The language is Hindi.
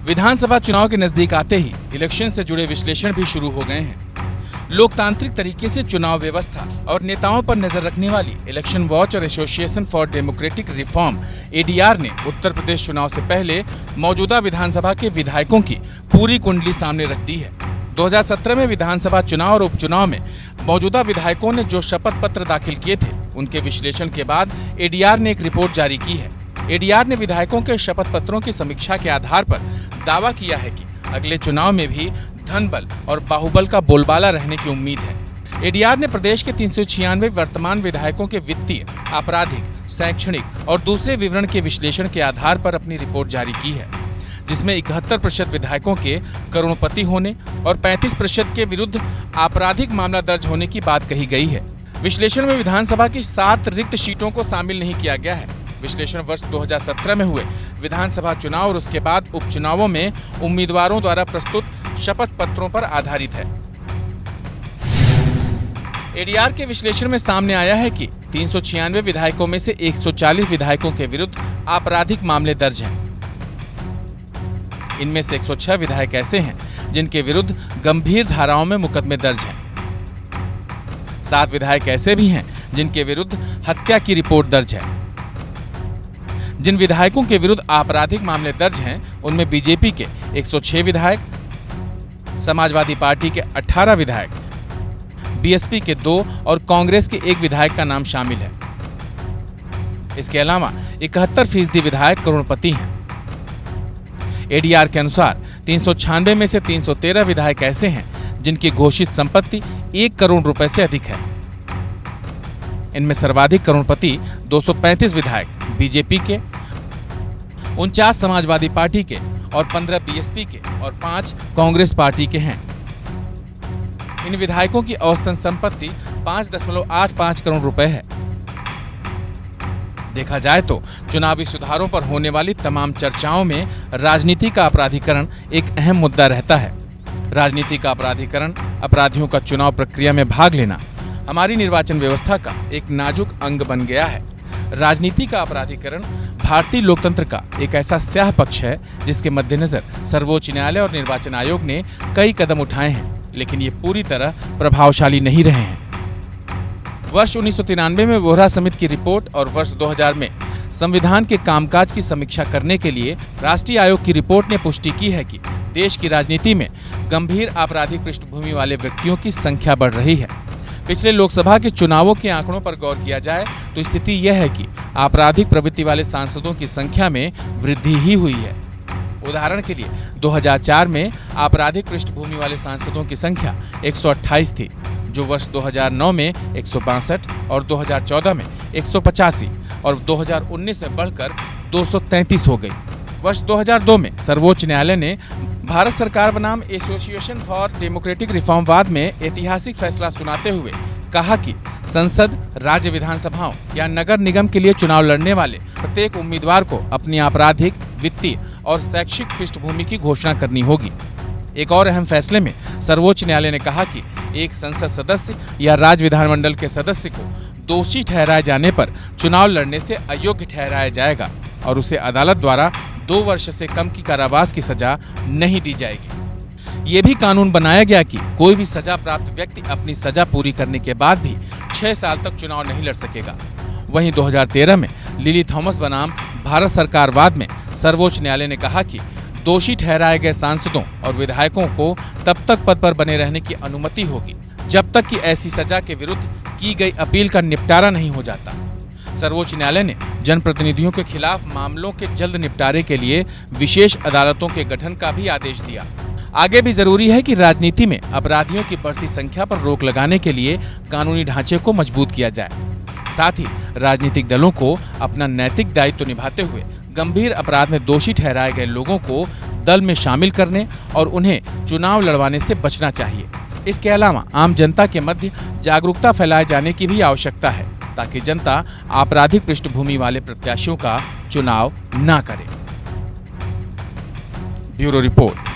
विधानसभा चुनाव के नजदीक आते ही इलेक्शन से जुड़े विश्लेषण भी शुरू हो गए हैं। लोकतांत्रिक तरीके से चुनाव व्यवस्था और नेताओं पर नजर रखने वाली इलेक्शन वॉच और association for democratic reform (ADR) ने उत्तर प्रदेश चुनाव से पहले मौजूदा विधानसभा के विधायकों की पूरी कुंडली सामने रख दी है। 2017 में विधानसभा चुनाव और उपचुनाव में मौजूदा विधायकों ने जो शपथ पत्र दाखिल किए थे, उनके विश्लेषण के बाद एडीआर ने एक रिपोर्ट जारी की है। एडीआर ने विधायकों के शपथ पत्रों की समीक्षा के आधार पर दावा किया है कि अगले चुनाव में भी धन बल और बाहुबल का बोलबाला रहने की उम्मीद है। एडीआर ने प्रदेश के 396 वर्तमान विधायकों के वित्तीय, आपराधिक, शैक्षणिक और दूसरे विवरण के विश्लेषण के आधार पर अपनी रिपोर्ट जारी की है, जिसमें 71% विधायकों के करोड़पति होने और 35% के विरुद्ध आपराधिक मामला दर्ज होने की बात कही गई है। विश्लेषण में विधानसभा की 7 रिक्त सीटों को शामिल नहीं किया गया है। विश्लेषण वर्ष 2017 में हुए विधानसभा चुनाव और उसके बाद उपचुनावों में उम्मीदवारों द्वारा प्रस्तुत शपथ पत्रों पर आधारित है। एडीआर के विश्लेषण में सामने आया है कि 396 विधायकों में से 140 विधायकों के विरुद्ध आपराधिक मामले दर्ज हैं। इनमें से 106 विधायक ऐसे हैं जिनके विरुद्ध गंभीर धाराओं में मुकदमे दर्ज हैं। 7 विधायक ऐसे भी हैं जिनके विरुद्ध हत्या की रिपोर्ट दर्ज है। जिन विधायकों के विरुद्ध आपराधिक मामले दर्ज हैं, उनमें बीजेपी के 106 विधायक, समाजवादी पार्टी के 18 विधायक, बीएसपी के 2 और कांग्रेस के 1 विधायक का नाम शामिल है। इसके अलावा 71% विधायक करोड़पति हैं। एडीआर के अनुसार 396 में से 313 विधायक ऐसे हैं जिनकी घोषित संपत्ति 1 करोड़ रुपए से अधिक है। इनमें सर्वाधिक करोड़पति 235 विधायक बीजेपी के, 49 समाजवादी पार्टी के और 15 बीएसपी के और 5 कांग्रेस पार्टी के हैं। इन विधायकों की औसतन संपत्ति 5.85 करोड़ रुपए है। देखा जाए तो चुनावी सुधारों पर होने वाली तमाम चर्चाओं में राजनीति का अपराधीकरण एक अहम मुद्दा रहता है। राजनीति का अपराधीकरण, अपराधियों का चुनाव प्रक्रिया में भाग लेना हमारी निर्वाचन व्यवस्था का एक नाजुक अंग बन गया है। राजनीति का अपराधीकरण भारतीय लोकतंत्र का एक ऐसा स्याह पक्ष है जिसके मद्देनजर सर्वोच्च न्यायालय और निर्वाचन आयोग ने कई कदम उठाए हैं, लेकिन ये पूरी तरह प्रभावशाली नहीं रहे हैं। वर्ष 1993 में वोहरा समिति की रिपोर्ट और वर्ष 2000 में संविधान के कामकाज की समीक्षा करने के लिए राष्ट्रीय आयोग की रिपोर्ट ने पुष्टि की है कि देश की राजनीति में गंभीर आपराधिक पृष्ठभूमि वाले व्यक्तियों की संख्या बढ़ रही है। पिछले लोकसभा के चुनावों के आंकड़ों पर गौर किया जाए तो स्थिति यह है कि आपराधिक प्रवृत्ति वाले सांसदों की संख्या में वृद्धि ही हुई है। उदाहरण के लिए 2004 में आपराधिक पृष्ठभूमि वाले सांसदों की संख्या 128 थी, जो वर्ष 2009 में 162 और 2014 में 185 और 2019 में बढ़कर 233 हो गई। वर्ष 2002 में सर्वोच्च न्यायालय ने भारत सरकार बनाम एसोसिएशन फॉर डेमोक्रेटिक रिफॉर्मवाद में ऐतिहासिक फैसला सुनाते हुए कहा कि संसद, राज्य विधानसभाओं या नगर निगम के लिए चुनाव लड़ने वाले प्रत्येक उम्मीदवार को अपनी आपराधिक, वित्तीय और शैक्षिक पृष्ठभूमि की घोषणा करनी होगी। एक और अहम फैसले में सर्वोच्च न्यायालय ने कहा कि एक संसद सदस्य या राज्य विधानमंडल के सदस्य को दोषी ठहराए जाने पर चुनाव लड़ने से अयोग्य ठहराया जाएगा और उसे अदालत द्वारा 2 वर्ष से कम की कारावास की सजा नहीं दी जाएगी। ये भी कानून बनाया गया कि कोई भी सजा प्राप्त व्यक्ति अपनी सजा पूरी करने के बाद भी 6 साल तक चुनाव नहीं लड़ सकेगा। वहीं 2013 में लिली थॉमस बनाम भारत सरकारवाद में सर्वोच्च न्यायालय ने कहा कि दोषी ठहराए गए सांसदों और विधायकों को तब तक पद पर बने रहने की अनुमति होगी जब तक कि ऐसी सजा के विरुद्ध की गई अपील का निपटारा नहीं हो जाता। सर्वोच्च न्यायालय ने जनप्रतिनिधियों के खिलाफ मामलों के जल्द निपटारे के लिए विशेष अदालतों के गठन का भी आदेश दिया। आगे भी जरूरी है कि राजनीति में अपराधियों की बढ़ती संख्या पर रोक लगाने के लिए कानूनी ढांचे को मजबूत किया जाए। साथ ही राजनीतिक दलों को अपना नैतिक दायित्व निभाते हुए गंभीर अपराध में दोषी ठहराए गए लोगों को दल में शामिल करने और उन्हें चुनाव लड़वाने से बचना चाहिए। इसके अलावा आम जनता के मध्य जागरूकता फैलाए जाने की भी आवश्यकता है ताकि जनता आपराधिक पृष्ठभूमि वाले प्रत्याशियों का चुनाव न करे। Bureau report.